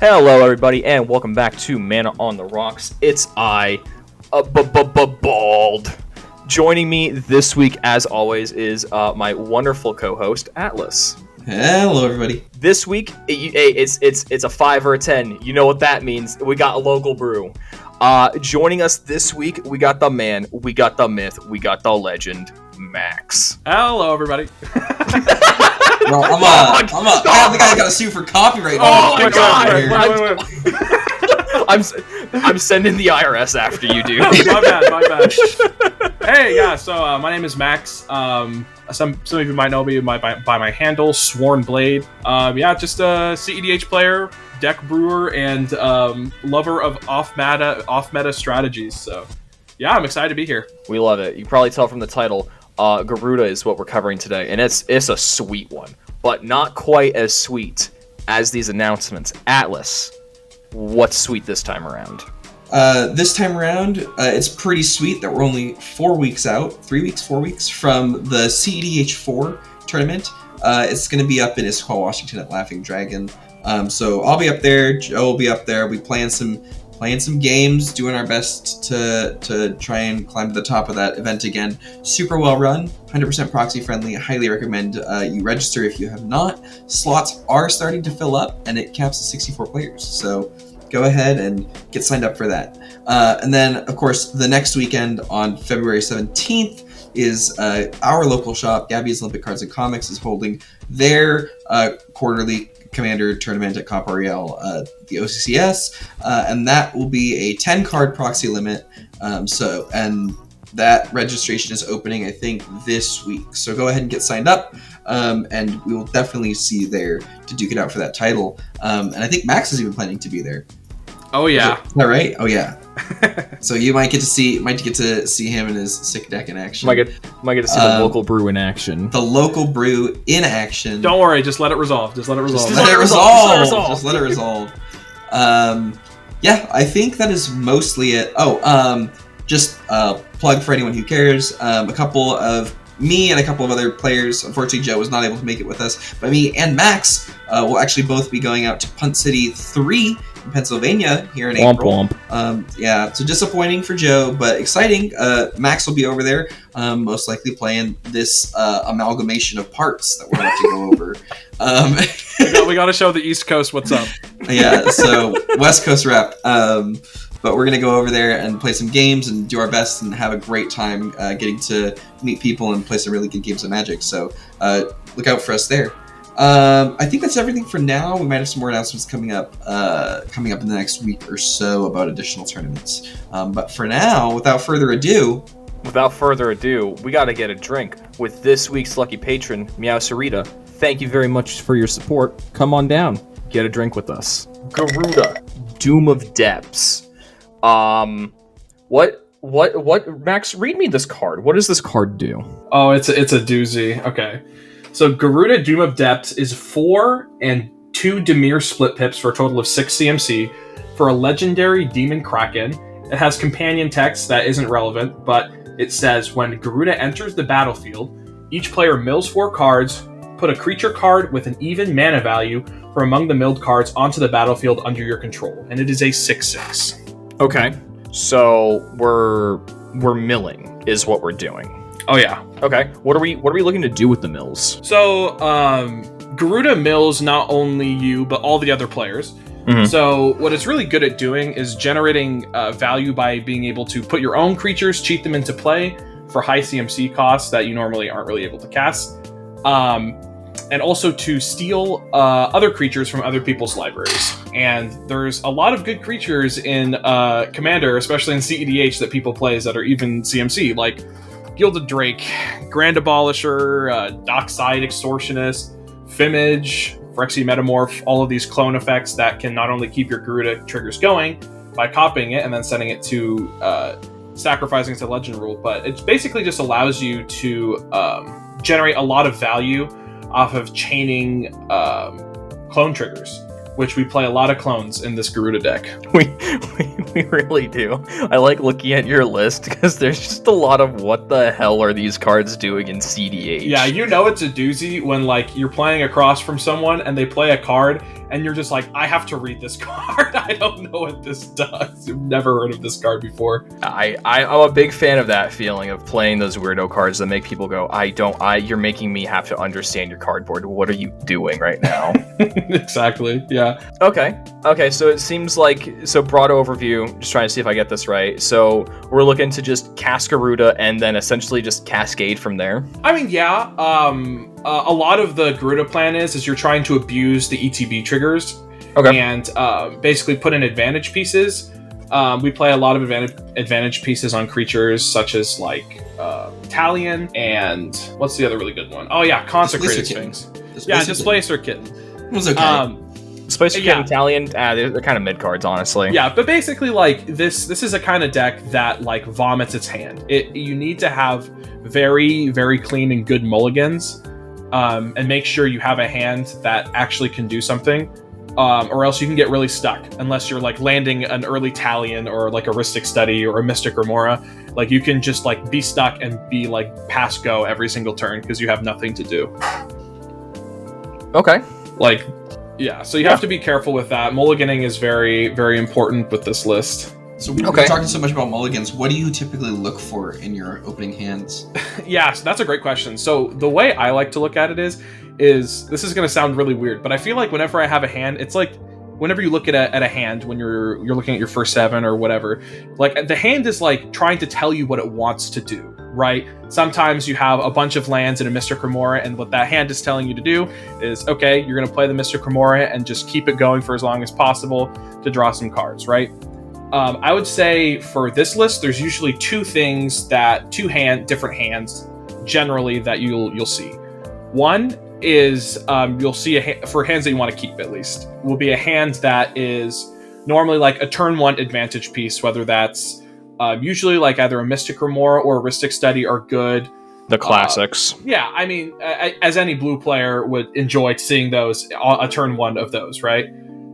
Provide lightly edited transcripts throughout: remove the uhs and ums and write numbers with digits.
Hello, everybody, and welcome back to Mana on the Rocks. It's I, Bald. Joining me this week, as always, is my wonderful co-host Atlas. Hello, everybody. This week, it's a 5 or a 10. You know what that means? We got a local brew. Joining us this week, we got the man, we got the myth, we got the legend, Max. Hello, everybody. Well, I have the guy that got sued for copyright. Oh my god! I'm sending the IRS after you, dude. my bad. Hey, yeah. So my name is Max. Some of you might know me by my handle, Sworn Blade. Just a CEDH player, deck brewer, and lover of off meta strategies. So yeah, I'm excited to be here. We love it. You can probably tell from the title. Gyruda is what we're covering today, and it's a sweet one, but not quite as sweet as these announcements. Atlas, what's sweet this time around? This time around, it's pretty sweet that we're only 4 weeks out, 4 weeks from the CEDH 4 tournament. It's going to be up in Issaquah, Washington at Laughing Dragon. So I'll be up there, Joe will be up there, we'll be playing some games, doing our best to try and climb to the top of that event again. Super well run, 100% proxy friendly. I highly recommend you register if you have not. Slots are starting to fill up, and it caps at 64 players. So go ahead and get signed up for that. And then, of course, the next weekend on February 17th is our local shop, Gabby's Olympic Cards and Comics, is holding their quarterly Commander tournament at Comp REL, the OCCS, and that will be a 10-card proxy limit. And that registration is opening, I think, this week. So go ahead and get signed up, and we will definitely see you there to duke it out for that title. And I think Max is even planning to be there. Oh yeah, is that right? Oh yeah. So you might get to see him in his sick deck in action. Might get to see the local brew in action. The local brew in action. Don't worry, just let it resolve. Just let it resolve. Just let it resolve. Yeah, I think that is mostly it. Just plug for anyone who cares. A couple of me and a couple of other players. Unfortunately, Joe was not able to make it with us, but me and Max will actually both be going out to Punt City 3 in Pennsylvania here in April. Womp. So disappointing for Joe, but exciting. Max will be over there, most likely playing this amalgamation of parts that we're about to go over. We got to show the East Coast what's up. Yeah, so West Coast rep. But we're going to go over there and play some games and do our best and have a great time getting to meet people and play some really good games of Magic. So look out for us there. I think that's everything for now. We might have some more announcements coming up in the next week or so about additional tournaments. But for now, without further ado, we got to get a drink with this week's lucky patron, Meow Sarita. Thank you very much for your support. Come on down, get a drink with us. Gyruda, Doom of Depths. What? Max, read me this card. What does this card do? Oh, it's a doozy. Okay. So Gyruda, Doom of Depths is 4 and 2 Dimir split pips for a total of 6 CMC for a legendary Demon Kraken. It has companion text that isn't relevant, but it says, when Gyruda enters the battlefield, each player mills 4 cards, put a creature card with an even mana value from among the milled cards onto the battlefield under your control, and it is a 6/6. Okay, so we're milling is what we're doing. Oh yeah. Okay. What are we looking to do with the mills? So, Gyruda mills not only you but all the other players. Mm-hmm. So what it's really good at doing is generating value by being able to put your own creatures, cheat them into play for high CMC costs that you normally aren't really able to cast, and also to steal other creatures from other people's libraries. And there's a lot of good creatures in Commander, especially in CEDH, that people play that are even CMC, like Gilded Drake, Grand Abolisher, Dockside Extortionist, Fimage, Phyrexian Metamorph, all of these clone effects that can not only keep your Gyruda triggers going by copying it and then sending it to sacrificing to Legend Rule, but it basically just allows you to generate a lot of value off of chaining clone triggers, which we play a lot of clones in this Gyruda deck. We really do. I like looking at your list because there's just a lot of what the hell are these cards doing in CDH. Yeah, you know it's a doozy when like you're playing across from someone and they play a card and you're just like, I have to read this card. I don't know what this does. I've never heard of this card before. I'm a big fan of that feeling of playing those weirdo cards that make people go, you're making me have to understand your cardboard. What are you doing right now? Exactly, yeah. Okay, so it seems like, so broad overview, just trying to see if I get this right. So we're looking to just cast Gyruda and then essentially just cascade from there? I mean, yeah. A lot of the Gyruda plan is you're trying to abuse the ETB triggers. Okay. And basically put in advantage pieces. We play a lot of advantage pieces on creatures such as like Talion and what's the other really good one? Oh yeah, Consecrated Sphinx. Displacer Kitten. It was okay. Displacer Kitten, Talion, they're kind of mid cards, honestly. Yeah, but basically like this is a kind of deck that like vomits its hand. You need to have very, very clean and good mulligans, and make sure you have a hand that actually can do something. Or else you can get really stuck unless you're like landing an early Talion or like a Rhystic Study or a Mystic Remora. Like you can just like be stuck and be like pass go every single turn because you have nothing to do. Okay. Like, yeah, so you have to be careful with that. Mulliganing is very, very important with this list. So we're talking so much about mulligans. What do you typically look for in your opening hands? Yeah, so that's a great question. So the way I like to look at it is this is going to sound really weird, but I feel like whenever I have a hand, it's like whenever you look at a hand when you're looking at your first 7 or whatever, like the hand is like trying to tell you what it wants to do, right? Sometimes you have a bunch of lands in a Mystic Remora, and what that hand is telling you to do is, okay, you're going to play the Mystic Remora and just keep it going for as long as possible to draw some cards, right? I would say for this list, there's usually different hands generally that you'll see. One is you'll see for hands that you want to keep, at least will be a hand that is normally like a turn 1 advantage piece, whether that's usually like either a Mystic Remora or a Rhystic Study are good. The classics. Yeah, I mean, as any blue player would enjoy seeing those, a turn 1 of those, right?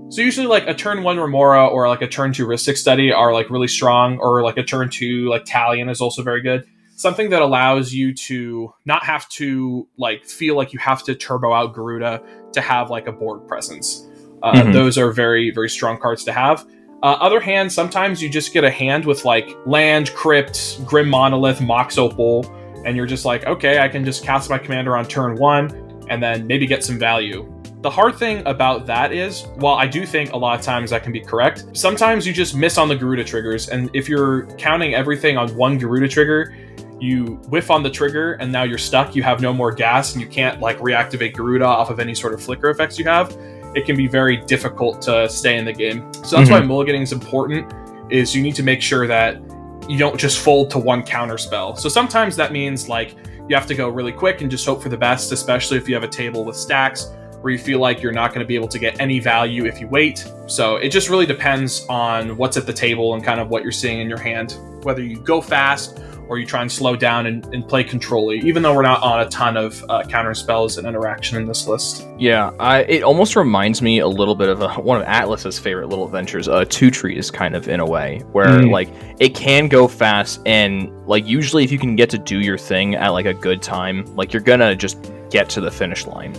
So usually like a turn 1 Remora or like a turn 2 Rhystic Study are like really strong, or like a turn 2 like Talion is also very good. Something that allows you to not have to like feel like you have to turbo out Gyruda to have like a board presence. Those are very, very strong cards to have. Other hands, sometimes you just get a hand with like Land, Crypt, Grim Monolith, Mox Opal, and you're just like, okay, I can just cast my commander on turn 1 and then maybe get some value. The hard thing about that is, while I do think a lot of times that can be correct, sometimes you just miss on the Gyruda triggers, and if you're counting everything on one Gyruda trigger, you whiff on the trigger and now you're stuck, you have no more gas, and you can't like reactivate Gyruda off of any sort of flicker effects you have. It can be very difficult to stay in the game. So that's why mulliganing is important, is you need to make sure that you don't just fold to one counter spell. So sometimes that means like you have to go really quick and just hope for the best, especially if you have a table with stacks where you feel like you're not going to be able to get any value if you wait. So it just really depends on what's at the table and kind of what you're seeing in your hand, whether you go fast or you try and slow down and play control-y, even though we're not on a ton of counter spells and interaction in this list. Yeah, it almost reminds me a little bit of one of Atlas's favorite little adventures, Two Trees, kind of, in a way, where like it can go fast, and like usually if you can get to do your thing at like a good time, like you're gonna just get to the finish line.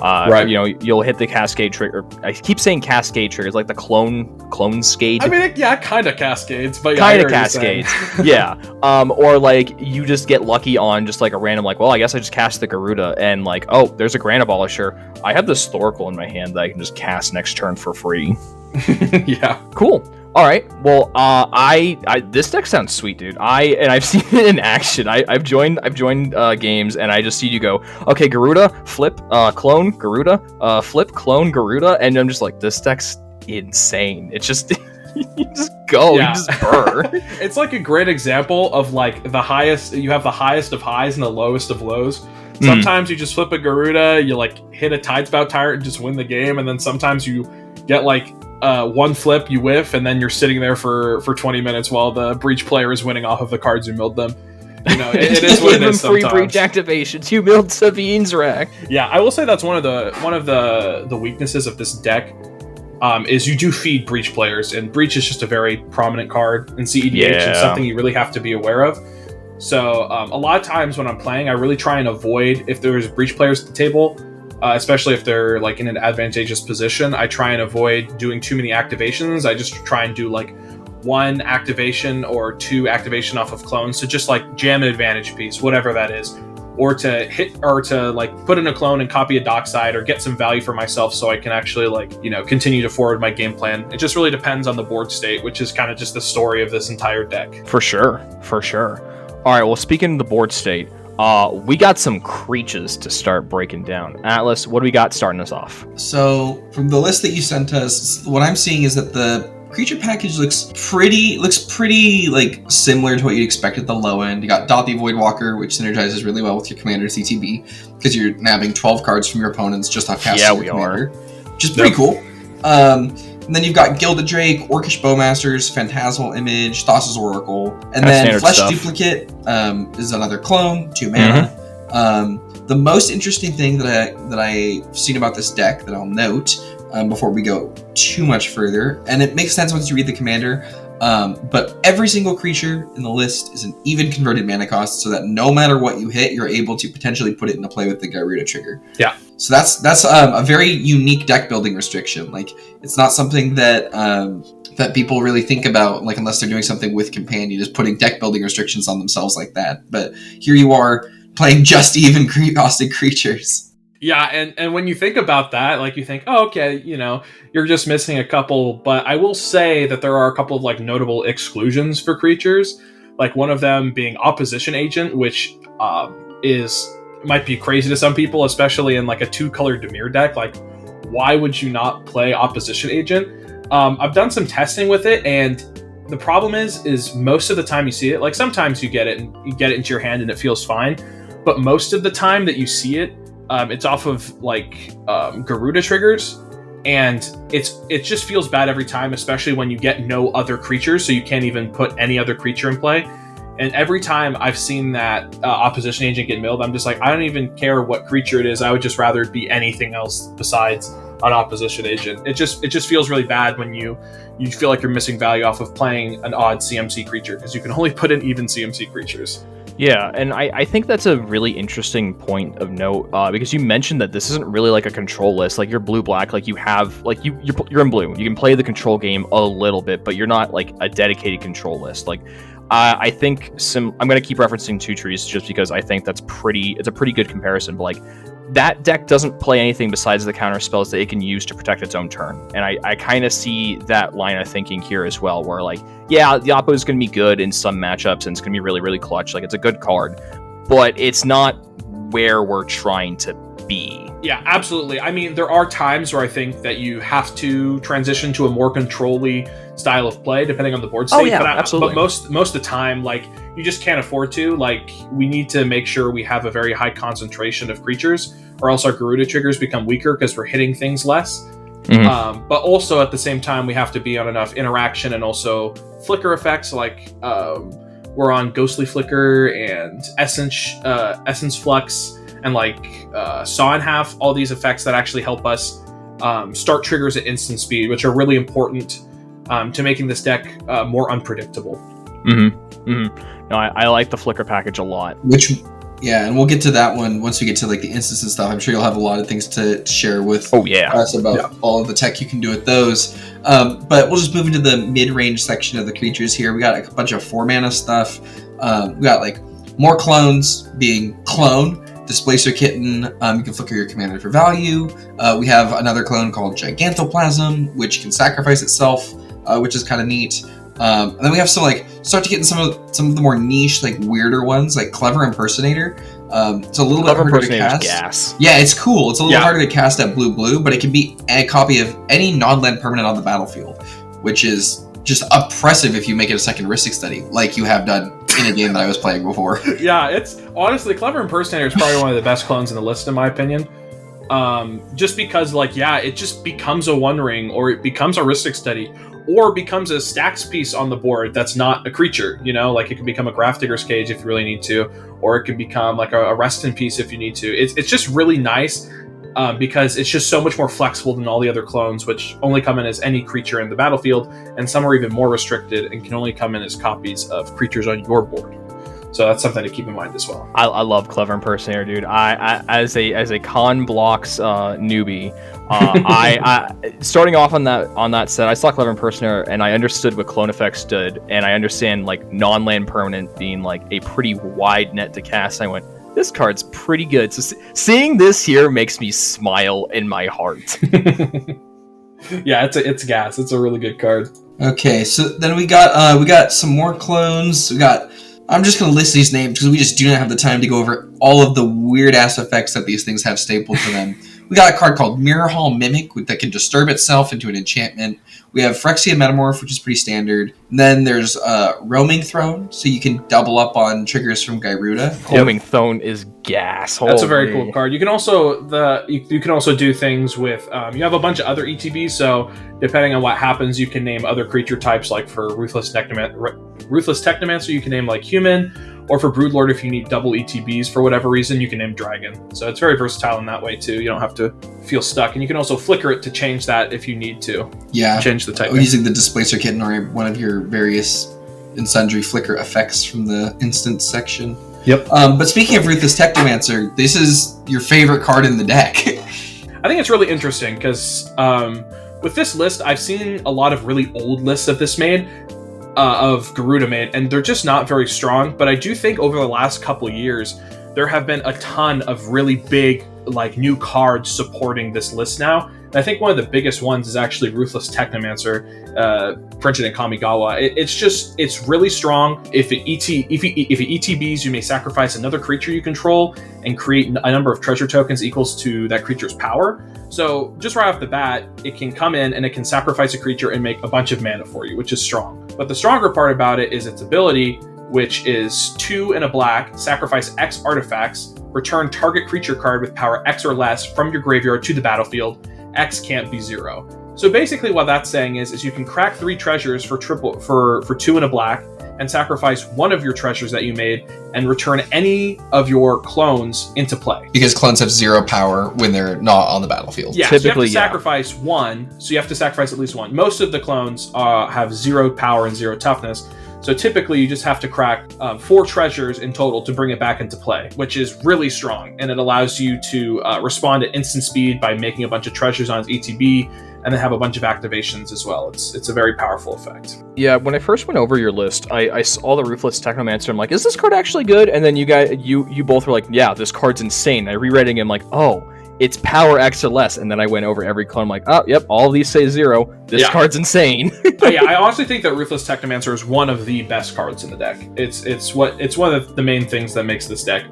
Right. You know, you'll hit the cascade trigger. I keep saying cascade triggers, like the clone skate. I mean, it kind of cascades, but kind of cascades. Yeah. Or like you just get lucky on just like a random, like, well, I guess I just cast the Gyruda, and like, oh, there's a Grand Abolisher. I have this Thoracle in my hand that I can just cast next turn for free. Yeah. Cool. All right. Well, I this deck sounds sweet, dude. I've seen it in action. I've joined games, and I just see you go, okay, Gyruda, flip, clone, Gyruda, flip, clone, Gyruda, and I'm just like, this deck's insane. It's just you just go, you just burr. It's like a great example of like you have the highest of highs and the lowest of lows. Sometimes you just flip a Gyruda, you like hit a Tidespout Tyrant and just win the game, and then sometimes you get like one flip, you whiff, and then you're sitting there for 20 minutes while the Breach player is winning off of the cards you milled them. You know, it is what it is sometimes. Free Breach activations. You milled Sabine's rack. Yeah, I will say that's one of the weaknesses of this deck. Is you do feed Breach players, and Breach is just a very prominent card in CEDH, and something you really have to be aware of. So a lot of times when I'm playing, I really try and avoid, if there's Breach players at the table, especially if they're like in an advantageous position. I try and avoid doing too many activations. I just try and do like 1 activation or 2 activation off of clones to just like jam an advantage piece, whatever that is, or to hit or to like put in a clone and copy a dockside or get some value for myself so I can actually like, you know, continue to forward my game plan. It just really depends on the board state, which is kind of just the story of this entire deck. For sure. All right, well, speaking of the board state, we got some creatures to start breaking down. Atlas, what do we got starting us off? So from the list that you sent us, what I'm seeing is that the creature package looks pretty like similar to what you'd expect at the low end. You got Dot the Voidwalker, which synergizes really well with your commander CTB because you're nabbing 12 cards from your opponents just off casting your commander, which is pretty cool. And then you've got Gilded Drake, Orcish Bowmasters, Phantasmal Image, Thassa's Oracle, and then Flesh stuff. Duplicate is another clone, 2 mana. The most interesting thing that I've seen about this deck that I'll note before we go too much further, and it makes sense once you read the commander, but every single creature in the list is an even converted mana cost, so that no matter what you hit, you're able to potentially put it into play with the Gyruda trigger. Yeah. So that's a very unique deck building restriction. Like, it's not something that that people really think about, like, unless they're doing something with Companion, just putting deck building restrictions on themselves like that. But here you are playing just even costed creatures. Yeah, and when you think about that, like, you think, oh, okay, you know, you're just missing a couple, but I will say that there are a couple of, like, notable exclusions for creatures, like one of them being Opposition Agent, which might be crazy to some people, especially in, like, a 2-color Dimir deck. Like, why would you not play Opposition Agent? I've done some testing with it, and the problem is most of the time you see it, like, sometimes you get it, and you get it into your hand and it feels fine, but most of the time that you see it, it's off of like Gyruda triggers, and it just feels bad every time, especially when you get no other creatures, so you can't even put any other creature in play. And every time I've seen that Opposition Agent get milled, I'm just like, I don't even care what creature it is. I would just rather it be anything else besides an Opposition Agent. It just feels really bad when you feel like you're missing value off of playing an odd CMC creature, because you can only put in even CMC creatures. Yeah, and I think that's a really interesting point of note, because you mentioned that this isn't really like a control list. Like, you're blue-black, like you have, like you're in blue. You can play the control game a little bit, but you're not like a dedicated control list. Like, I think I'm going to keep referencing Two Trees just because I think it's a pretty good comparison, but like, that deck doesn't play anything besides the counter spells that it can use to protect its own turn. And I kind of see that line of thinking here as well, where like, yeah, the Oppo is going to be good in some matchups and it's going to be really, really clutch. Like, it's a good card, but it's not where we're trying to be. Yeah, absolutely. I mean, there are times where I think that you have to transition to a more control-y style of play, depending on the board state. Oh, yeah, absolutely. But most of the time, like, you just can't afford to. Like, we need to make sure we have a very high concentration of creatures, or else our Gyruda triggers become weaker because we're hitting things less. Mm-hmm. But also, at the same time, we have to be on enough interaction and also flicker effects, like we're on Ghostly Flicker and Essence Flux, and like Saw in Half, all these effects that actually help us start triggers at instant speed, which are really important to making this deck more unpredictable. No, I like the Flicker package a lot. Yeah, and we'll get to that one once we get to like the instants and stuff. I'm sure you'll have a lot of things to share with us about all of the tech you can do with those. But we'll just move into the mid-range section of the creatures here. We got a bunch of 4-mana stuff. We got like more clones, being Clone, Displacer Kitten. You can flicker your commander for value. We have another clone called Gigantoplasm, which can sacrifice itself, which is kind of neat. And then we have start to get in some of the more niche, like weirder ones, like Clever Impersonator. It's a little bit harder to cast. Gas. Yeah, it's cool. It's a little harder to cast at blue, but it can be a copy of any non-land permanent on the battlefield, which is just oppressive if you make it a second Ristic Study, like you have done in a game that I was playing before. Yeah, it's honestly, Clever Impersonator is probably one of the best clones in the list, in my opinion. Just because, like, yeah, it just becomes a One Ring, or it becomes a Ristic Study, or becomes a stacks piece on the board that's not a creature, you know? Like, it can become a Grafdigger's Cage if you really need to, or it can become, like, a Reston piece if you need to. It's just really nice, because it's just so much more flexible than all the other clones, which only come in as any creature in the battlefield, and some are even more restricted and can only come in as copies of creatures on your board. So that's something to keep in mind as well. I love Clever Impersonator, dude. I as a con blocks newbie, I starting off on that set, I saw Clever Impersonator and I understood what clone effects did, and I understand like non-land permanent being like a pretty wide net to cast. I went, this card's pretty good. So seeing this here makes me smile in my heart. Yeah, it's gas. It's a really good card. Okay, so then we got some more clones. I'm just gonna list these names because we just do not have the time to go over all of the weird ass effects that these things have stapled to them. We got a card called Mirror Hall Mimic that can disturb itself into an enchantment. We have Phyrexia Metamorph, which is pretty standard. And then there's Roaming Throne, so you can double up on triggers from Gyruda. Roaming Throne is gas. That's a very cool card. You can also you can also do things with you have a bunch of other ETBs, so depending on what happens, you can name other creature types. Like for Ruthless Technomancer, you can name like human, or for Broodlord, if you need double ETBs for whatever reason, you can name dragon. So it's very versatile in that way too. You don't have to feel stuck, and you can also flicker it to change that if you need to. Yeah, change the type. Using the Displacer Kitten or one of your various and sundry flicker effects from the instance section. Yep. But speaking of Ruthless Technomancer, this is your favorite card in the deck. I think it's really interesting because with this list, I've seen a lot of really old lists of this made. Of Gyruda made, and they're just not very strong. But I do think over the last couple years, there have been a ton of really big, like, new cards supporting this list now. And I think one of the biggest ones is actually Ruthless Technomancer, printed in Kamigawa. It's really strong. If it ETBs, you may sacrifice another creature you control and create a number of treasure tokens equals to that creature's power. So just right off the bat, it can come in and it can sacrifice a creature and make a bunch of mana for you, which is strong. But the stronger part about it is its ability, which is 2 and a black, sacrifice X artifacts, return target creature card with power X or less from your graveyard to the battlefield. X can't be 0. So basically what that's saying is you can crack 3 treasures for 2 and a black, and sacrifice one of your treasures that you made and return any of your clones into play. Because clones have 0 power when they're not on the battlefield. Yeah, typically, so you have to sacrifice one, so you have to sacrifice at least one. Most of the clones have 0 power and 0 toughness, so typically you just have to crack 4 treasures in total to bring it back into play, which is really strong, and it allows you to respond at instant speed by making a bunch of treasures on its ETB, and then have a bunch of activations as well. It's a very powerful effect. Yeah, when I first went over your list, I saw the Ruthless Technomancer. I'm like, is this card actually good? And then you both were like, yeah, this card's insane. I reread it and I'm like, oh, it's power X or less. And then I went over every clone. I'm like, oh, yep, all of these say 0. This card's insane. Yeah, I honestly think that Ruthless Technomancer is one of the best cards in the deck. It's one of the main things that makes this deck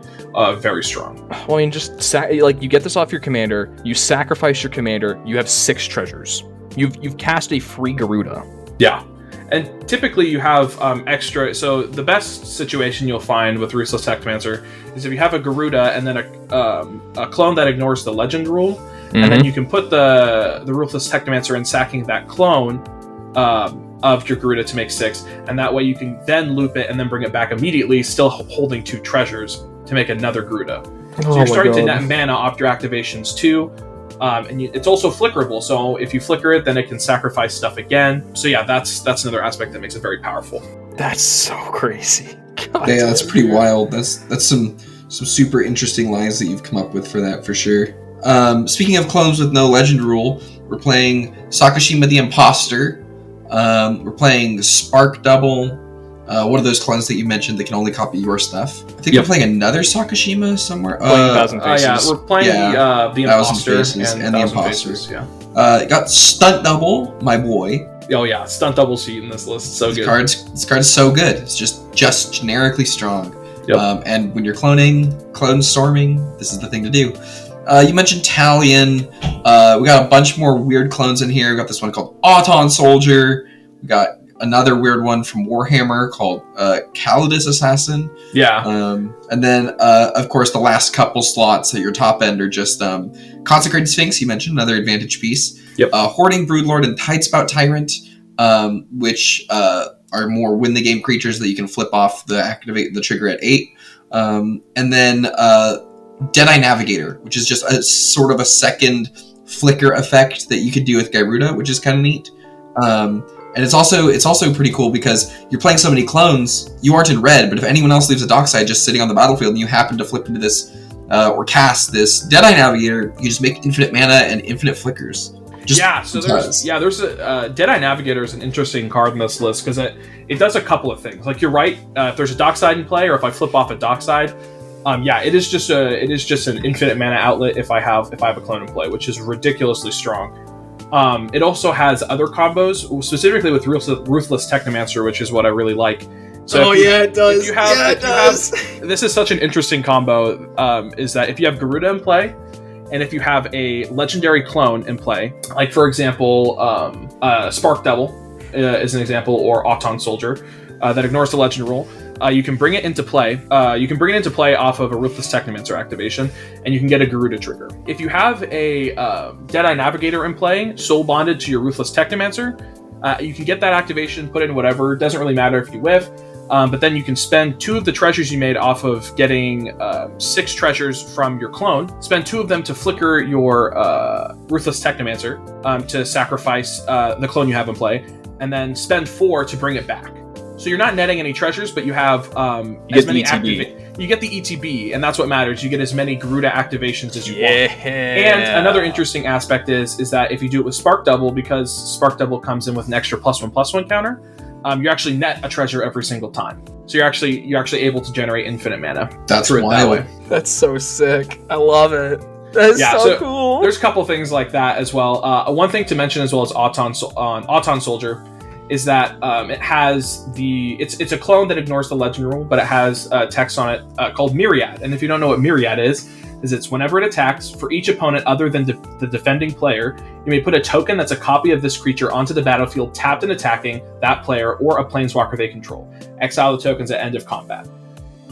very strong. Well, I mean, just you get this off your commander, you sacrifice your commander, you have 6 treasures. You've cast a free Gyruda. Yeah. And typically you have extra. So the best situation you'll find with Ruthless Technomancer is if you have a Gyruda and then a clone that ignores the legend rule, and then you can put the Ruthless Technomancer in sacking that clone of your Gyruda to make 6, and that way you can then loop it and then bring it back immediately, still holding 2 treasures to make another Gyruda. So you're starting to net mana off your activations too. And it's also flickerable, so if you flicker it, then it can sacrifice stuff again. So yeah, that's another aspect that makes it very powerful. That's so crazy. God, yeah, that's pretty wild. That's some super interesting lines that you've come up with for that, for sure. Speaking of clones with no legend rule, we're playing Sakashima the Imposter. We're playing Spark Double. One of those clones that you mentioned that can only copy your stuff. I think we're playing another Sakashima somewhere. Playing Thousand Faces. Yeah, we're playing the Imposter and the Imposter. Faces, yeah. Got Stunt Double, my boy. Oh yeah, Stunt Double sheet in this list. So good. This card's so good. It's just generically strong. Yep. And when you're clone storming, this is the thing to do. You mentioned Talion. We got a bunch more weird clones in here. We got this one called Auton Soldier. We got another weird one from Warhammer called Calidus Assassin. Yeah. And then, of course, the last couple slots at your top end are just Consecrated Sphinx, you mentioned, another advantage piece. Yep. Hoarding Broodlord and Tidespout Tyrant, which are more win-the-game creatures that you can flip off activate the trigger at 8. And then Deadeye Navigator, which is just a sort of a second flicker effect that you could do with Gyruda, which is kind of neat. And it's also pretty cool because you're playing so many clones, you aren't in red, but if anyone else leaves a dockside just sitting on the battlefield and you happen to flip into this or cast this Deadeye Navigator, you just make infinite mana and infinite flickers. There's a Deadeye Navigator is an interesting card in this list because it does a couple of things. Like, you're right, if there's a dockside in play, or if I flip off a dockside, it is just an infinite mana outlet if I have a clone in play, which is ridiculously strong. It also has other combos, specifically with Ruthless Technomancer, which is what I really like. So it does. It does. This is such an interesting combo, is that if you have Gyruda in play, and if you have a legendary clone in play, like, for example, Spark Devil is an example, or Auton Soldier, that ignores the legend rule, you can bring it into play. You can bring it into play off of a Ruthless Technomancer activation, and you can get a Gyruda trigger. If you have a Deadeye Navigator in play, soul bonded to your Ruthless Technomancer, you can get that activation, put in whatever. It doesn't really matter if you whiff. But then you can spend 2 of the treasures you made off of getting 6 treasures from your clone. Spend 2 of them to flicker your Ruthless Technomancer to sacrifice the clone you have in play, and then spend 4 to bring it back. So you're not netting any treasures, but you have as many you get the ETB, and that's what matters. You get as many Gyruda activations as you want. And another interesting aspect is that if you do it with Spark Double, because Spark Double comes in with an extra +1/+1 counter, you actually net a treasure every single time. So you're actually able to generate infinite mana. That's wild. that way. That's so sick. I love it. That's so cool. There's a couple things like that as well. One thing to mention as well as Auton Soldier is that it has it's a clone that ignores the legend rule, but it has text on it called Myriad. And if you don't know what Myriad is it's whenever it attacks, for each opponent other than the defending player, you may put a token that's a copy of this creature onto the battlefield tapped and attacking that player or a planeswalker they control. Exile the tokens at end of combat.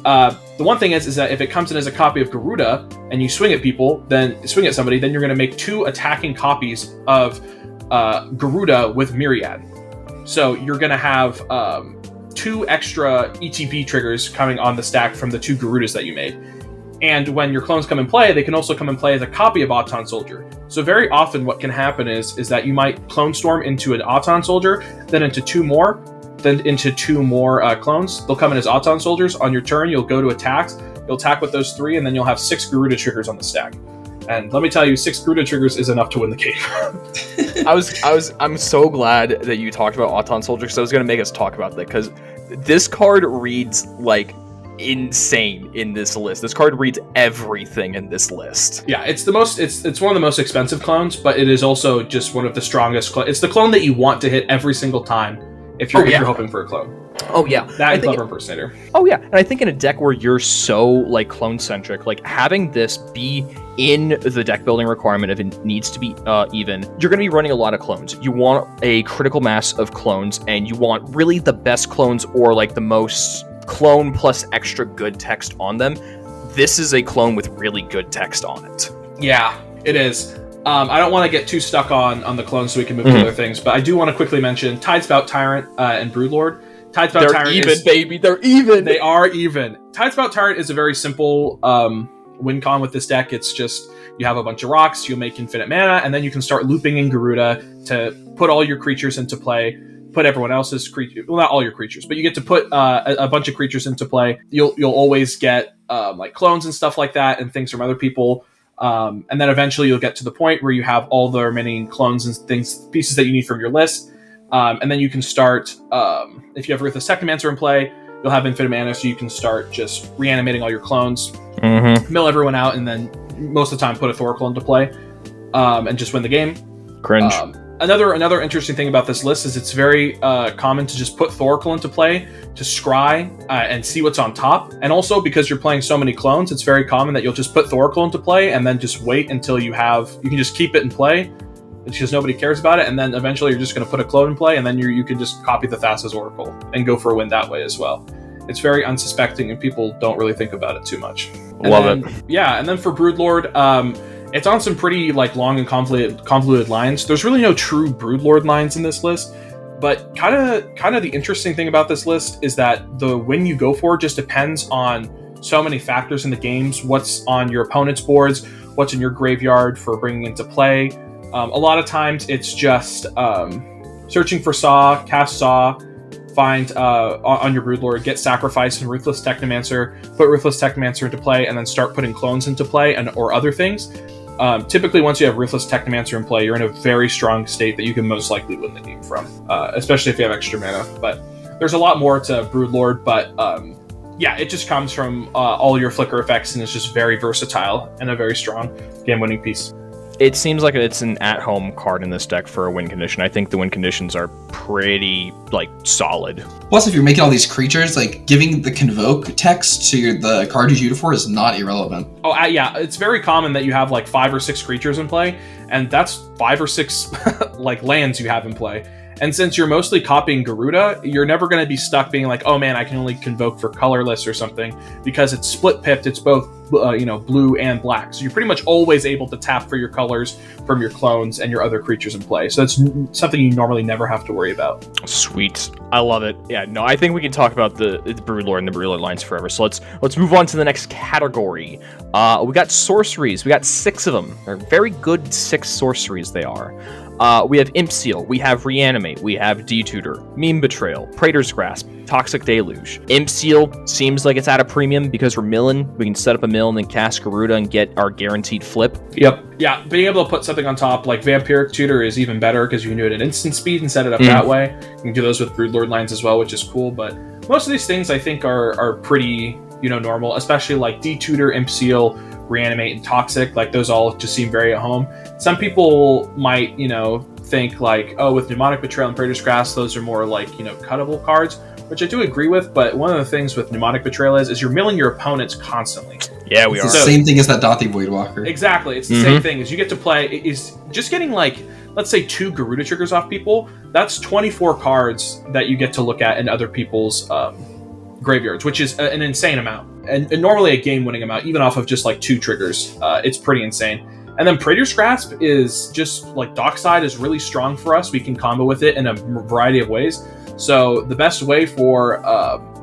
The one thing is that if it comes in as a copy of Gyruda and you swing at somebody, then you're going to make 2 attacking copies of Gyruda with Myriad. So you're going to have 2 extra ETB triggers coming on the stack from the 2 Gyrudas that you made. And when your clones come in play, they can also come in play as a copy of Auton Soldier. So very often what can happen is that you might Clone Storm into an Auton Soldier, then into 2 more, then into 2 more clones. They'll come in as Auton Soldiers. On your turn, you'll go to attacks. You'll attack with those 3, and then you'll have 6 Gyruda triggers on the stack. And let me tell you, 6 Gyruda triggers is enough to win the game. I'm so glad that you talked about Auton Soldier, because I was going to make us talk about that, because this card reads like insane in this list. This card reads everything in this list. Yeah, it's one of the most expensive clones, but it is also just one of the strongest it's the clone that you want to hit every single time if you're hoping for a clone. Oh yeah, that and Clever Impersonator. Oh yeah, and I think in a deck where you're so like clone centric, like having this be in the deck building requirement if it needs to be even, you're going to be running a lot of clones. You want a critical mass of clones, and you want really the best clones, or like the most clone plus extra good text on them. This is a clone with really good text on it. Yeah, it is. I don't want to get too stuck on the clones so we can move to other things, but I do want to quickly mention Tidespout Tyrant and Broodlord. Tidespout Tyrant even, baby. They're even. They are even. Tidespout Tyrant is a very simple win con with this deck. It's just you have a bunch of rocks, you'll make infinite mana, and then you can start looping in Gyruda to put all your creatures into play. Put everyone else's creature, well, not all your creatures, but you get to put a bunch of creatures into play. You'll always get like clones and stuff like that, and things from other people. And then eventually you'll get to the point where you have all the remaining clones and pieces that you need from your list. And then you can start, if you have Ruthless Technomancer in play, you'll have infinite mana, so you can start just reanimating all your clones, mill everyone out, and then most of the time put a Thoracle into play, and just win the game. Cringe. Another interesting thing about this list is it's very common to just put Thoracle into play to scry and see what's on top. And also because you're playing so many clones, it's very common that you'll just put Thoracle into play and then just wait until you can just keep it in play because nobody cares about it. And then eventually you're just going to put a clone in play, and then you can just copy the Thassa's Oracle and go for a win that way as well. It's very unsuspecting, and people don't really think about it too much. Love it. Yeah, and then for Broodlord, it's on some pretty like long and convoluted lines. There's really no true Broodlord lines in this list, but kind of the interesting thing about this list is that the win you go for just depends on so many factors in the games. What's on your opponent's boards, what's in your graveyard for bringing into play. A lot of times it's just searching for Saw, cast Saw, find on your Broodlord, get Sacrifice and Ruthless Technomancer, put Ruthless Technomancer into play, and then start putting clones into play or other things. Typically, once you have Ruthless Technomancer in play, you're in a very strong state that you can most likely win the game from, especially if you have extra mana. But there's a lot more to Broodlord, but yeah, it just comes from all your flicker effects, and it's just very versatile and a very strong game-winning piece. It seems like it's an at-home card in this deck for a win condition. I think the win conditions are pretty, solid. Plus, if you're making all these creatures, giving the convoke text to the card you're used for is not irrelevant. Oh, yeah, it's very common that you have 5 or 6 creatures in play, and that's 5 or 6 lands you have in play. And since you're mostly copying Gyruda, you're never going to be stuck being oh man, I can only convoke for colorless or something, because it's split pipped. It's both blue and black. So you're pretty much always able to tap for your colors from your clones and your other creatures in play. So it's something you normally never have to worry about. Sweet. I love it. Yeah, no, I think we can talk about the Broodlord and the Broodlord lines forever. So let's move on to the next category. We got sorceries. We got 6 of them. They're very good 6 sorceries they are. We have Imp Seal, we have Reanimate, we have Detutor, Meme Betrayal, Praetor's Grasp, Toxic Deluge. Imp Seal seems like it's at a premium because we're milling. We can set up a mill and then cast Gyruda and get our guaranteed flip. Yep. Yeah, being able to put something on top like Vampiric Tutor is even better because you can do it at instant speed and set it up that way. You can do those with Broodlord lines as well, which is cool. But most of these things I think are pretty normal, especially Detutor, Imp Seal, Reanimate, and Toxic. Those all just seem very at home. Some people might think with Mnemonic Betrayal and Praetor's Grasp, those are more cuttable cards, which I do agree with. But one of the things with Mnemonic Betrayal is you're milling your opponents constantly. Yeah, we are. It's the same thing as that Dathi Voidwalker. Exactly, it's the same thing. As you get to play, is just getting let's say 2 Gyruda triggers off people. That's 24 cards that you get to look at in other people's graveyards, which is an insane amount. And normally a game-winning amount, even off of just 2 triggers. It's pretty insane. And then Praetor's Grasp is just Dockside is really strong for us. We can combo with it in a variety of ways. So the best way for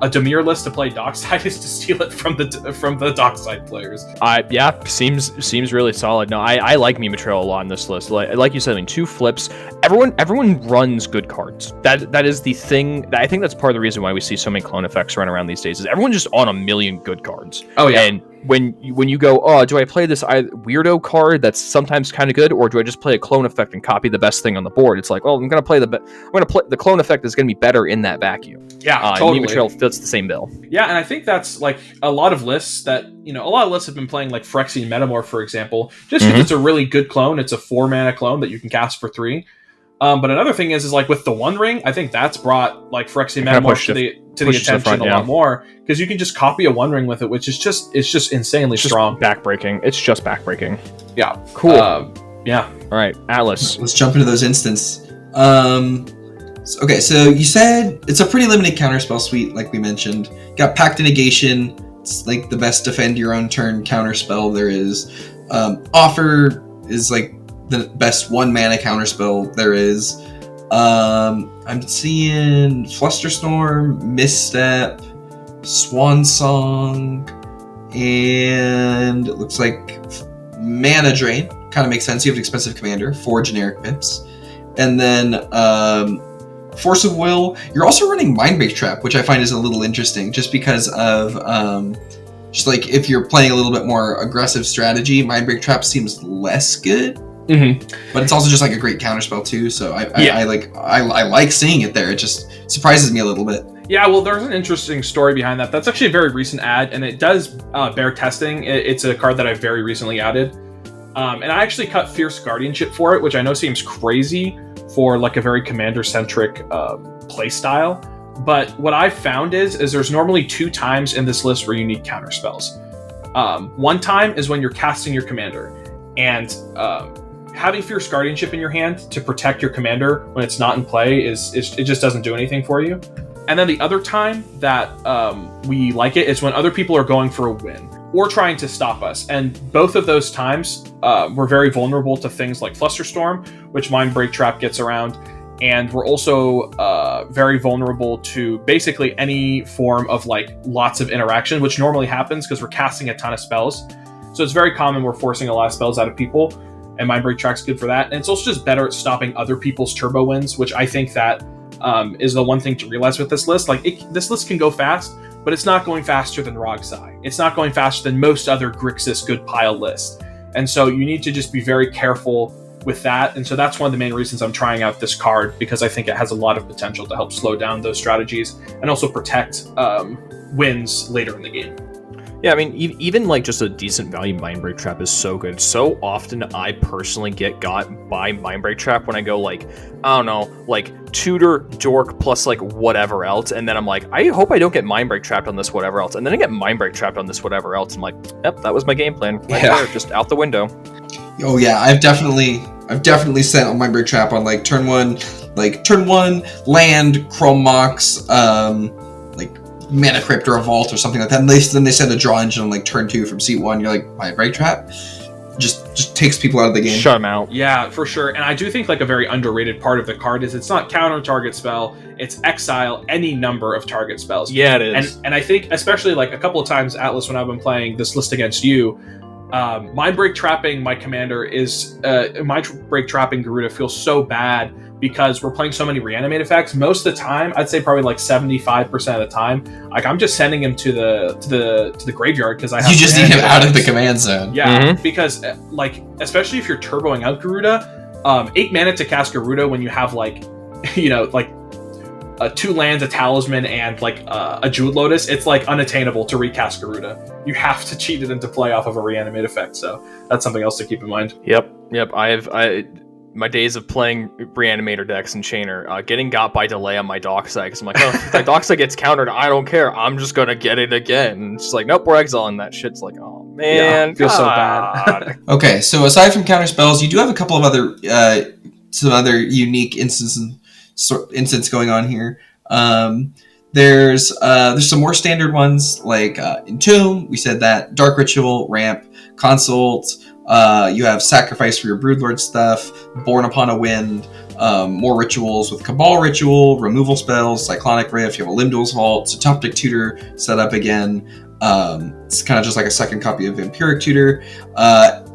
a Dimir list to play Dockside is to steal it from the Dockside players. Yeah, seems really solid. No, I like Meme Betrayal a lot on this list. Like you said, 2 flips. Everyone runs good cards. That is the thing. I think that's part of the reason why we see so many clone effects run around these days. Is everyone's just on a million good cards. Oh yeah. And when you go, do I play this weirdo card that's sometimes kind of good, or do I just play a clone effect and copy the best thing on the board? It's I'm gonna play the clone effect is gonna be better in that vacuum. Yeah, totally. Meme Betrayal fits the same bill. Yeah, and I think that's a lot of lists that a lot of lists have been playing Phyrexian Metamorph, for example, just because it's a really good clone. It's a 4-mana clone that you can cast for 3. But another thing is with the One Ring, I think that's brought Phyrexian Metamorph to the attention a lot more, because you can just copy a One Ring with it, which is just insanely strong. Backbreaking. It's just backbreaking. Yeah. Cool. Yeah. All right, Atlas. Let's jump into those instants. Okay, so you said it's a pretty limited counterspell suite, like we mentioned. Got Pact of Negation. It's the best defend your own turn counterspell there is. Offer is the best 1-mana counterspell there is. I'm seeing Flusterstorm, Misstep, Swan Song, and it looks like Mana Drain. Kind of makes sense. You have an expensive commander, 4 generic pips. And then Force of Will. You're also running Mindbreak Trap, which I find is a little interesting, just because of if you're playing a little bit more aggressive strategy, Mindbreak Trap seems less good. But it's also just a great counterspell too. So I like seeing it there. It just surprises me a little bit. Yeah, well, there's an interesting story behind that. That's actually a very recent add, and it does bear testing. It's a card that I very recently added. And I actually cut Fierce Guardianship for it, which I know seems crazy for a very commander-centric play style. But what I've found is there's normally 2 times in this list where you need counterspells. One time is when you're casting your commander, and having Fierce Guardianship in your hand to protect your commander when it's not in play it just doesn't do anything for you. And then the other time that we like it is when other people are going for a win or trying to stop us. And both of those times, we're very vulnerable to things like Flusterstorm, which Mindbreak Trap gets around. And we're also very vulnerable to basically any form of lots of interaction, which normally happens because we're casting a ton of spells. So it's very common we're forcing a lot of spells out of people. and Mind Break Track's good for that. And it's also just better at stopping other people's turbo wins, which I think that is the one thing to realize with this list. Like, this list can go fast, but it's not going faster than Rogsai. It's not going faster than most other Grixis good pile lists. And so you need to just be very careful with that. And so that's one of the main reasons I'm trying out this card, because I think it has a lot of potential to help slow down those strategies and also protect wins later in the game. Yeah, I mean, even like just a decent value Mind Break Trap is so good. So often I personally get got by Mind Break Trap when I go like, I don't know, like tutor, dork, plus like whatever else. And then I'm like, I hope I don't get Mind Break Trapped on this whatever else. And then I get Mind Break Trapped on this whatever else. I'm like, yep, that was my game plan. Right there, just out the window. Oh yeah, I've definitely set on Mind Break Trap on like turn one land, Chrome Mox, like Mana Crypt or a Vault or something like that. And then they send a draw engine on like turn 2 from seat 1. You're like, Mind Break Trap? Just takes people out of the game. Shut them out. Yeah, for sure. And I do think like a very underrated part of the card is it's not counter target spell, it's exile any number of target spells. Yeah, it is. And I think especially like a couple of times, Atlas, when I've been playing this list against you, Mind Break Trapping my commander is Mind Break Trapping Gyruda feels so bad because we're playing so many reanimate effects. Most of the time, I'd say probably like 75% of the time, like I'm just sending him to the graveyard because I have. You just need him out of the command zone. Yeah, because like especially if you're turboing out Gyruda, 8 mana to cast Gyruda when you have like, you know, like 2 lands, a talisman, and like a Jewel Lotus, it's like unattainable to recast Gyruda. You have to cheat it into play off of a reanimate effect, so that's something else to keep in mind. Yep. My days of playing Reanimator decks and Chainer, getting got by delay on my Dockside, because I'm like, oh, if my Dockside gets countered, I don't care, I'm just gonna get it again. And it's just like, nope, we're exiling that shit. It's like, oh man, yeah, feels so bad. Okay, so aside from counter spells, you do have a couple of other some other unique instance going on here. There's some more standard ones like Entomb. We said that Dark Ritual, Ramp, Consult. You have Sacrifice for your Broodlord stuff, Born Upon a Wind, more rituals with Cabal Ritual, removal spells, Cyclonic Rift. You have a Limdol's Vault, Satoptic Tutor set up again. It's kind of just like a second copy of Vampiric Tutor,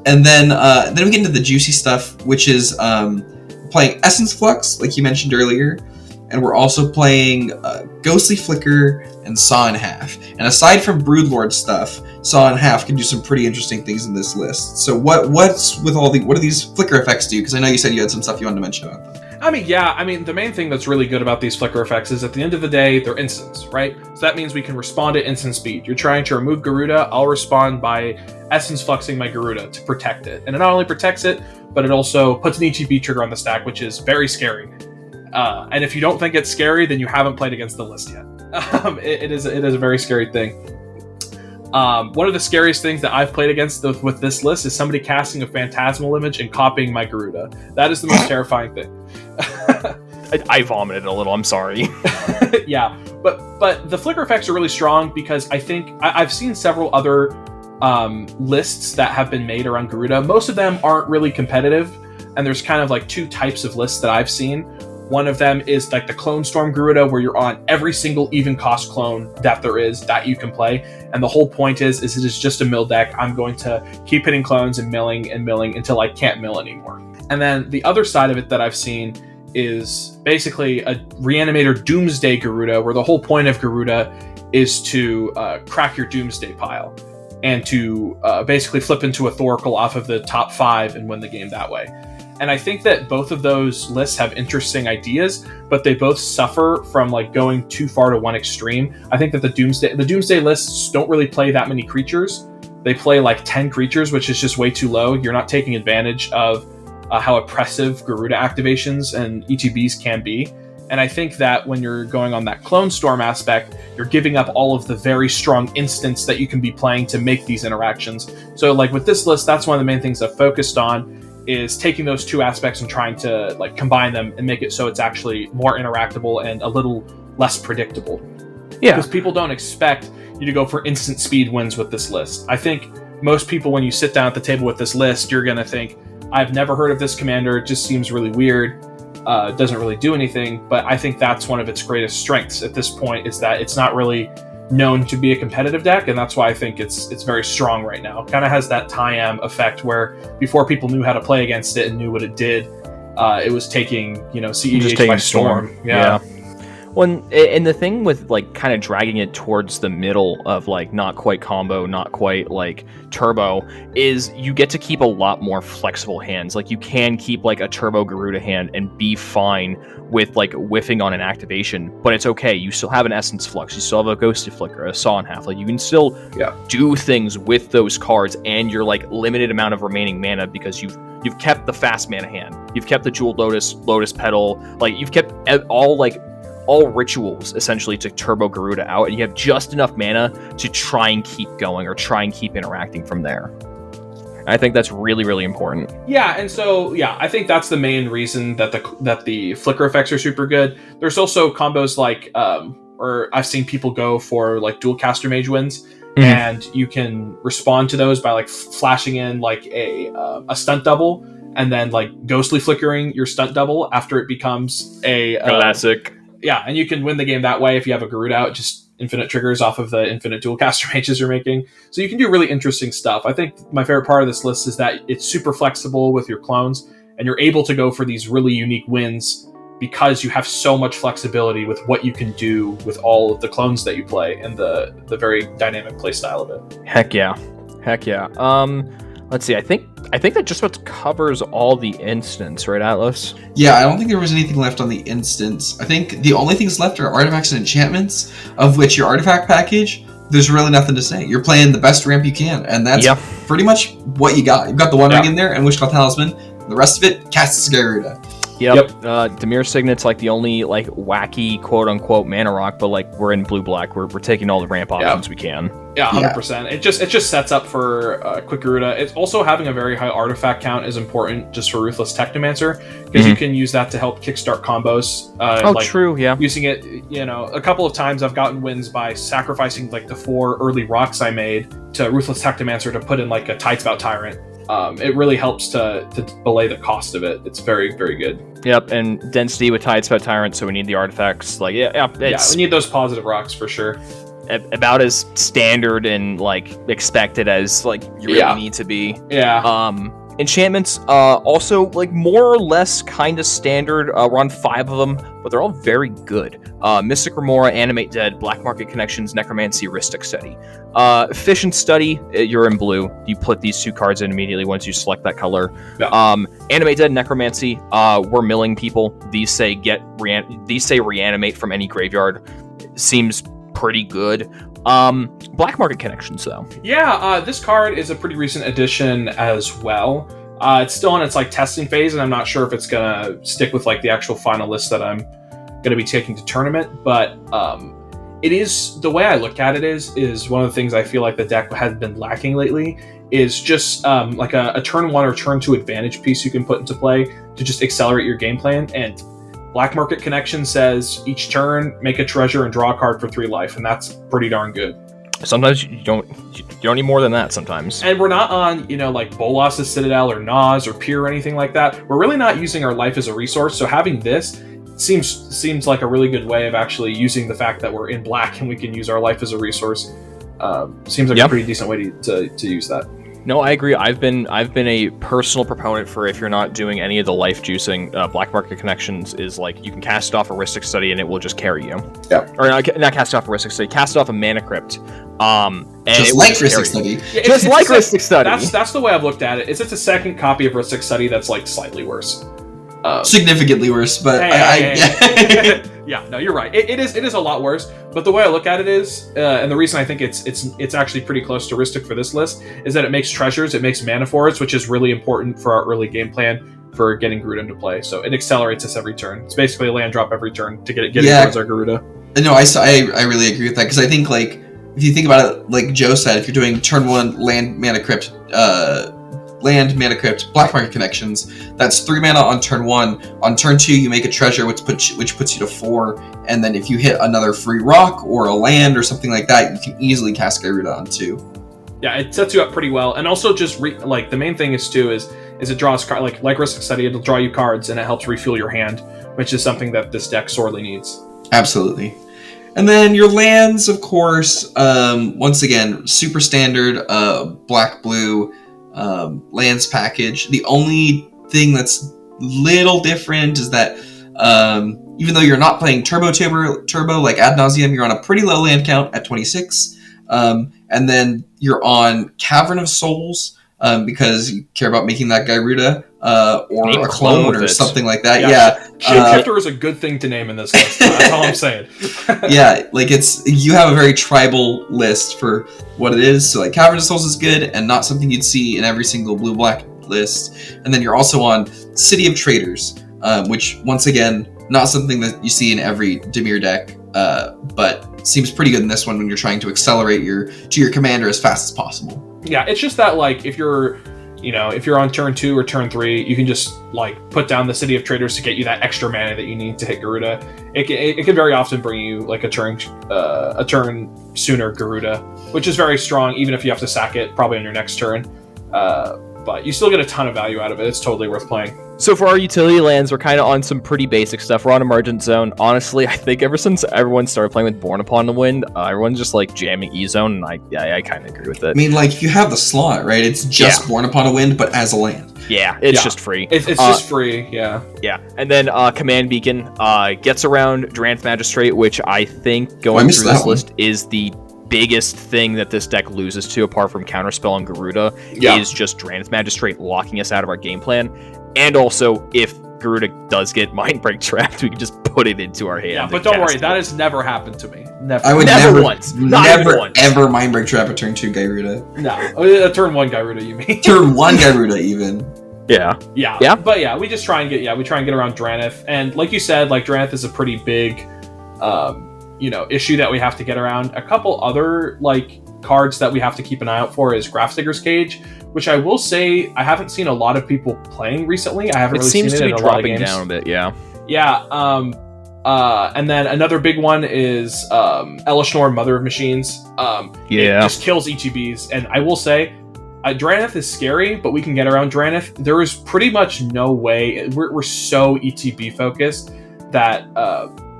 and then we get into the juicy stuff, which is playing Essence Flux, like you mentioned earlier. And we're also playing Ghostly Flicker and Saw in Half. And aside from Broodlord stuff, Saw in Half can do some pretty interesting things in this list. So what's with what do these flicker effects do? Because I know you said you had some stuff you wanted to mention about them. I mean, the main thing that's really good about these flicker effects is at the end of the day, they're instants, right? So that means we can respond at instant speed. You're trying to remove Gyruda, I'll respond by Essence Fluxing my Gyruda to protect it. And it not only protects it, but it also puts an ETB trigger on the stack, which is very scary. And if you don't think it's scary, then you haven't played against the list yet. It is a very scary thing. One of the scariest things that I've played against with this list is somebody casting a phantasmal image and copying my Gyruda. That is the most terrifying thing. I vomited a little, I'm sorry. Yeah, but the flicker effects are really strong because I think I've seen several other lists that have been made around Gyruda. Most of them aren't really competitive, and there's kind of like 2 types of lists that I've seen. One of them is like the Clone Storm Gyruda, where you're on every single even cost clone that there is that you can play. And the whole point is it is just a mill deck. I'm going to keep hitting clones and milling until I can't mill anymore. And then the other side of it that I've seen is basically a Reanimator Doomsday Gyruda, where the whole point of Gyruda is to crack your Doomsday pile and to basically flip into a Thoracle off of the top 5 and win the game that way. And I think that both of those lists have interesting ideas, but they both suffer from like going too far to one extreme. I think that the Doomsday lists don't really play that many creatures. They play like 10 creatures, which is just way too low. You're not taking advantage of how oppressive Gyruda activations and ETBs can be. And I think that when you're going on that Clone Storm aspect, you're giving up all of the very strong instants that you can be playing to make these interactions. So like with this list, that's one of the main things I've focused on, is taking those 2 aspects and trying to like combine them and make it so it's actually more interactable and a little less predictable. Yeah. Because people don't expect you to go for instant speed wins with this list. I think most people, when you sit down at the table with this list, you're going to think, I've never heard of this commander, it just seems really weird, doesn't really do anything. But I think that's one of its greatest strengths at this point, is that it's not really known to be a competitive deck, and that's why I think it's very strong right now. Kind of has that Tyam effect where before people knew how to play against it and knew what it did, it was taking Cedh by storm. Yeah. Well, and the thing with like kind of dragging it towards the middle of like not quite combo, not quite like turbo, is you get to keep a lot more flexible hands. Like you can keep like a turbo Gyruda hand and be fine with like whiffing on an activation, but it's okay. You still have an Essence Flux, you still have a Ghostly Flicker, a Saw in Half. Like you can still do things with those cards and your like limited amount of remaining mana because you've kept the fast mana hand, you've kept the Jeweled Lotus Petal, like you've kept all rituals essentially to turbo Gyruda out, and you have just enough mana to try and keep going or try and keep interacting from there. And I think that's really, really important. Yeah, and so I think that's the main reason that the flicker effects are super good. There's also combos like, or I've seen people go for like dual caster mage wins, and you can respond to those by like flashing in like a stunt double, and then like ghostly flickering your stunt double after it becomes a classic. Yeah, and you can win the game that way if you have a Gyruda out, just infinite triggers off of the infinite dual caster mages you're making. So you can do really interesting stuff. I think my favorite part of this list is that it's super flexible with your clones, and you're able to go for these really unique wins because you have so much flexibility with what you can do with all of the clones that you play and the very dynamic play style of it. Heck yeah. Let's see, I think that just about covers all the instants, right, Atlas? Yeah, I don't think there was anything left on the instants. I think the only things left are artifacts and enchantments, of which your artifact package, there's really nothing to say. You're playing the best ramp you can, and that's pretty much what you got. You've got the One Ring in there and Wishclaw Talisman. The rest of it, casts Gyruda. Yep. Dimir Signet's like the only like wacky quote unquote mana rock, but like we're in blue-black. We're taking all the ramp options we can. Yeah, 100%. It just sets up for quick Gyruda. It's also having a very high artifact count is important just for Ruthless Technomancer, because you can use that to help kickstart combos. True, yeah. Using it, a couple of times I've gotten wins by sacrificing like the 4 early rocks I made to Ruthless Technomancer to put in like a Tidespout Tyrant. It really helps to belay the cost of it. It's very, very good. Yep, and density with Tidespout Tyrant, so we need the artifacts. Like, we need those positive rocks for sure. About as standard and like expected as like you really need to be. Yeah. Enchantments, also like more or less kind of standard. We're on 5 of them, but they're all very good. Mystic Remora, Animate Dead, Black Market Connections, Necromancy, Rhystic Study. Fish and Study, you're in blue. You put these 2 cards in immediately once you select that color. Yeah. Animate Dead, Necromancy, we're milling people. These say reanimate from any graveyard. Seems pretty good. Black Market Connections, though. Yeah, this card is a pretty recent addition as well. It's still in its like testing phase, and I'm not sure if it's gonna stick with like the actual final list that I'm gonna be taking to tournament. But it is, the way I look at it is one of the things I feel like the deck has been lacking lately is just like a turn 1 or turn 2 advantage piece you can put into play to just accelerate your game plan. And Black Market Connection says each turn make a treasure and draw a card for 3 life, and that's pretty darn good. Sometimes you don't need more than that sometimes. And we're not on, like Bolas' Citadel or Nas or Pier or anything like that. We're really not using our life as a resource, so having this seems like a really good way of actually using the fact that we're in black and we can use our life as a resource. Seems like a pretty decent way to use that. No, I agree. I've been a personal proponent for, if you're not doing any of the life juicing, Black Market Connections is like you can cast off a Rhystic Study and it will just carry you. Yeah. Or not cast off a Rhystic Study, cast off a Mana Crypt. And just like Rhystic Study. Yeah, just like Rhystic Study. That's the way I've looked at it. It's a second copy of Rhystic Study that's like slightly worse. Significantly worse, but yeah, no, you're right. It is a lot worse. But the way I look at it is, and the reason I think it's actually pretty close to Rhystic for this list, is that it makes treasures, it makes mana forests, which is really important for our early game plan for getting Gyruda into play. So it accelerates us every turn. It's basically a land drop every turn to get towards our Gyruda. No, I really agree with that, because I think like if you think about it, like Joe said, if you're doing turn 1 land mana crypt, Black Market Connections, that's 3 mana on turn 1. On turn 2, you make a treasure, which puts you to 4. And then if you hit another free rock or a land or something like that, you can easily cast Gyruda on 2. Yeah, it sets you up pretty well. And also just like the main thing is too is it draws cards like Rhystic Study. It'll draw you cards and it helps refuel your hand, which is something that this deck sorely needs. Absolutely. And then your lands, of course, once again, super standard black-blue lands package. The only thing that's little different is that even though you're not playing turbo like ad nauseam, you're on a pretty low land count at 26. And then you're on Cavern of Souls because you care about making that Gyruda or Name a clone or it. something like that. Yeah. Shapeshifter is a good thing to name in this list. That's all I'm saying. Yeah, like you have a very tribal list for what it is. So like Cavern of Souls is good and not something you'd see in every single blue-black list. And then you're also on City of Traders, which once again, not something that you see in every Dimir deck, but seems pretty good in this one when you're trying to accelerate your commander as fast as possible. Yeah, it's just that like if you're on turn 2 or turn 3, you can just like put down the City of Traders to get you that extra mana that you need to hit Gyruda. It can very often bring you like a turn sooner Gyruda, which is very strong, even if you have to sack it probably on your next turn. But you still get a ton of value out of it. It's totally worth playing. So for our utility lands, we're kind of on some pretty basic stuff. We're on Emergent Zone. Honestly, I think ever since everyone started playing with Born Upon the Wind, everyone's just like jamming E-Zone, and I kind of agree with it. I mean, like, you have the slot, right? It's just Born Upon a Wind, but as a land. Yeah, it's just free. It's just free, yeah. Yeah, and then Command Beacon gets around Dranth Magistrate, which I think going through this list is the biggest thing that this deck loses to, apart from Counterspell and Gyruda, is just Dranth Magistrate locking us out of our game plan. And also, if Gyruda does get Mindbreak trapped, we can just put it into our hand. Yeah, but don't worry, that has never happened to me. Never. I would never once. Never ever Mindbreak trap a turn 2 Gyruda. No, a turn 1 Gyruda, you mean? Turn 1 Gyruda, even. Yeah. But yeah, we try and get around Dranth, and like you said, like Dranth is a pretty big, issue that we have to get around. A couple other like cards that we have to keep an eye out for is Grafdigger's Cage, which I will say I haven't seen a lot of people playing recently. I haven't really seen it in a lot of games. It seems to be dropping down a bit, yeah. Yeah. And then another big one is Elishnorn, Mother of Machines. It just kills ETBs, and I will say, Draneth is scary, but we can get around Draneth. There is pretty much no way. We're so ETB focused that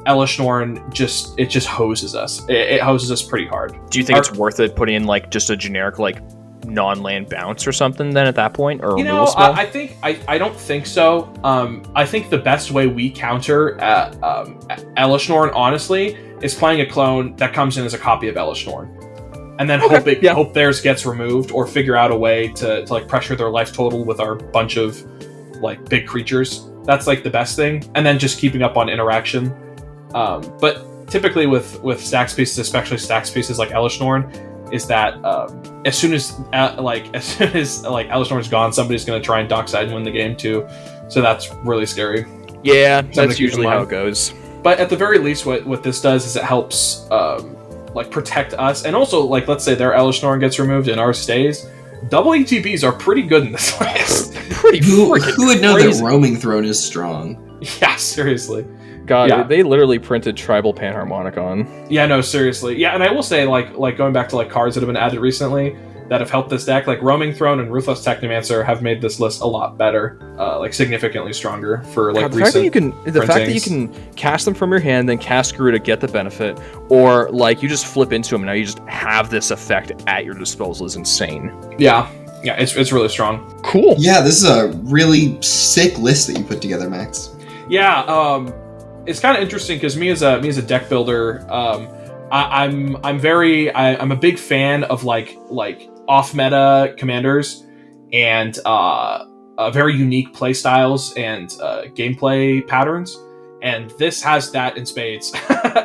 Elishnorn just hoses us. It hoses us pretty hard. Do you think it's worth it putting in like just a generic like non-land bounce or something then at that point, or I think I don't think so. I think the best way we counter Elishnorn, honestly, is playing a clone that comes in as a copy of Elishnorn, and then hope theirs gets removed, or figure out a way to like pressure their life total with our bunch of like big creatures. That's like the best thing, and then just keeping up on interaction. But typically with stack pieces, especially stack pieces like Elishnorn, is that as soon as Elishnorn's gone, somebody's going to try and dockside and win the game too. So that's really scary. Yeah, that's usually how it goes. But at the very least, what this does is it helps protect us, and also like let's say their Elishnorn gets removed and ours stays. Double ETBs are pretty good in this list. Who would know that Roaming Throne is strong? Yeah, seriously. God, they literally printed Tribal Panharmonicon. Yeah, no, seriously. Yeah, and I will say, like going back to like cards that have been added recently that have helped this deck, like Roaming Throne and Ruthless Technomancer have made this list a lot better, like significantly stronger for like the fact that you can cast them from your hand, then cast Gyruda to get the benefit, or like you just flip into them and now you just have this effect at your disposal is insane. Yeah, it's really strong. Cool. Yeah, this is a really sick list that you put together, Max. Yeah, it's kind of interesting because me as a deck builder, I'm a big fan of like off meta commanders and very unique play styles and gameplay patterns, and this has that in spades.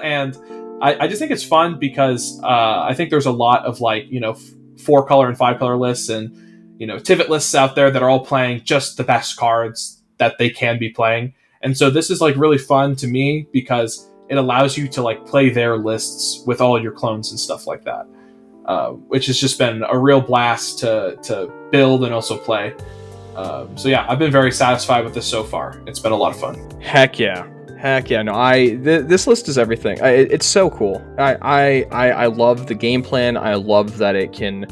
And I just think it's fun because I think there's a lot of 4-color and 5-color lists and Tivit lists out there that are all playing just the best cards that they can be playing. And so this is like really fun to me because it allows you to like play their lists with all your clones and stuff like that, which has just been a real blast to build and also play. So yeah, I've been very satisfied with this so far. It's been a lot of fun. Heck yeah. No, this list is everything. It's so cool. I love the game plan. I love that it can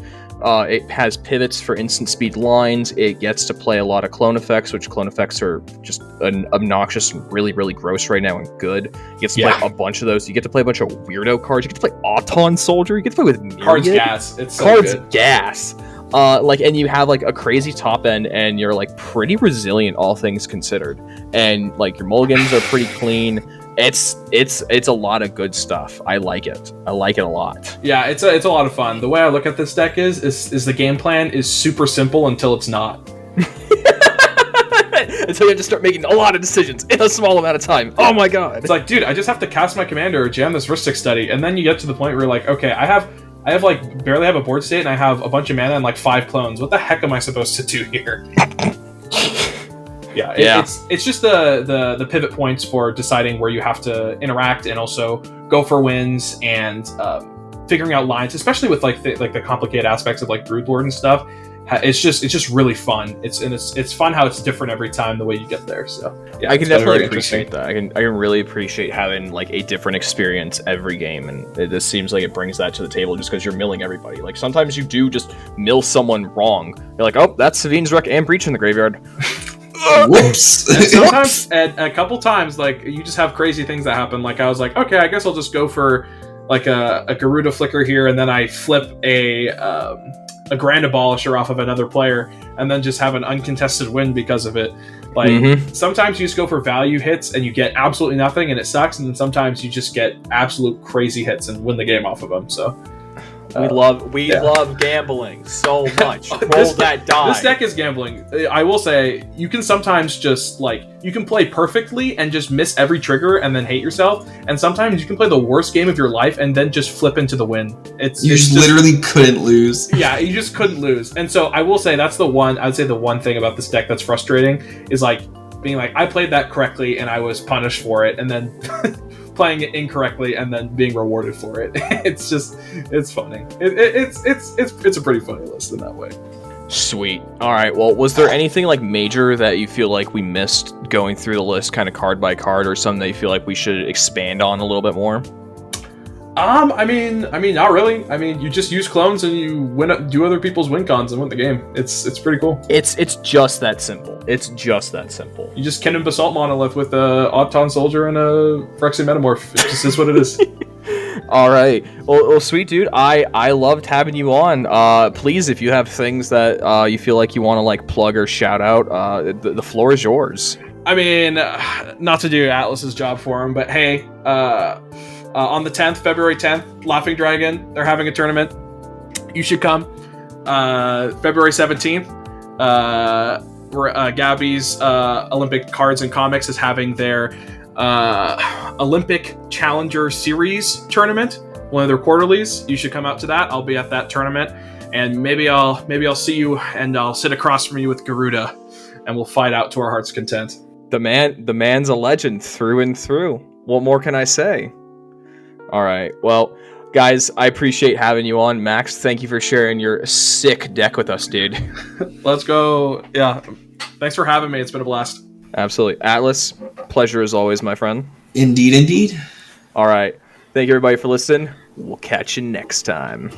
It has pivots for instant speed lines. It gets to play a lot of clone effects, which clone effects are just obnoxious and really, really gross right now and good. You get to play a bunch of those. You get to play a bunch of weirdo cards. You get to play Auton Soldier. You get to play with Myriad. Cards gas. It's so Cards good. gas. And you have like a crazy top end, and you're like pretty resilient, all things considered. And like your mulligans are pretty clean. It's a lot of good stuff. I like it. I like it a lot. Yeah, it's a lot of fun. The way I look at this deck is the game plan is super simple until it's not. Until you have to start making a lot of decisions in a small amount of time. Oh my god. It's like, dude, I just have to cast my commander or jam this Ristic Study, and then you get to the point where you're like, okay, I have like barely have a board state, and I have a bunch of mana and like 5 clones. What the heck am I supposed to do here? It's just the pivot points for deciding where you have to interact and also go for wins and figuring out lines, especially with like the complicated aspects of like Broodlord and stuff. It's just really fun. It's fun how it's different every time the way you get there. So yeah, I can definitely appreciate that. I can really appreciate having like a different experience every game, and it just seems like it brings that to the table just because you're milling everybody. Like sometimes you do just mill someone wrong. You're like, oh, that's Savine's Wreck and Breach in the graveyard. Whoops. And sometimes, a couple times, like you just have crazy things that happen. Like I was like, okay, I guess I'll just go for like a Gyruda flicker here, and then I flip a Grand Abolisher off of another player, and then just have an uncontested win because of it. Like sometimes you just go for value hits and you get absolutely nothing and it sucks, and then sometimes you just get absolute crazy hits and win the game off of them. So we love gambling so much. Roll that die. This deck is gambling. I will say you can sometimes just like you can play perfectly and just miss every trigger and then hate yourself, and sometimes you can play the worst game of your life and then just flip into the win. It's just literally couldn't lose. Yeah, you just couldn't lose. And so I will say that's the one. I would say the one thing about this deck that's frustrating is like being like I played that correctly and I was punished for it, and then playing it incorrectly and then being rewarded for it. It's funny. It's a pretty funny list in that way. Sweet. All right. Well, was there anything like major that you feel like we missed going through the list, kind of card by card, or something that you feel like we should expand on a little bit more? I mean, not really. I mean, you just use clones and you do other people's win cons and win the game. It's pretty cool. It's just that simple. It's just that simple. You just Kennen Basalt Monolith with a Auton Soldier and a Phyrexian Metamorph. It just is what it is. All right. Well, sweet dude. I loved having you on. Please, if you have things that you feel like you want to like plug or shout out, the floor is yours. I mean, not to do Atlas's job for him, but hey, on the 10th, February 10th, Laughing Dragon, they're having a tournament. You should come. February 17th, Gabby's Olympic Cards and Comics is having their Olympic Challenger Series tournament, one of their quarterlies. You should come out to that. I'll be at that tournament, and maybe I'll see you, and I'll sit across from you with Gyruda, and we'll fight out to our heart's content. The man's a legend through and through. What more can I say? All right. Well, guys, I appreciate having you on. Max, thank you for sharing your sick deck with us, dude. Let's go. Yeah. Thanks for having me. It's been a blast. Absolutely. Atlas, pleasure as always, my friend. Indeed. All right. Thank you, everybody, for listening. We'll catch you next time.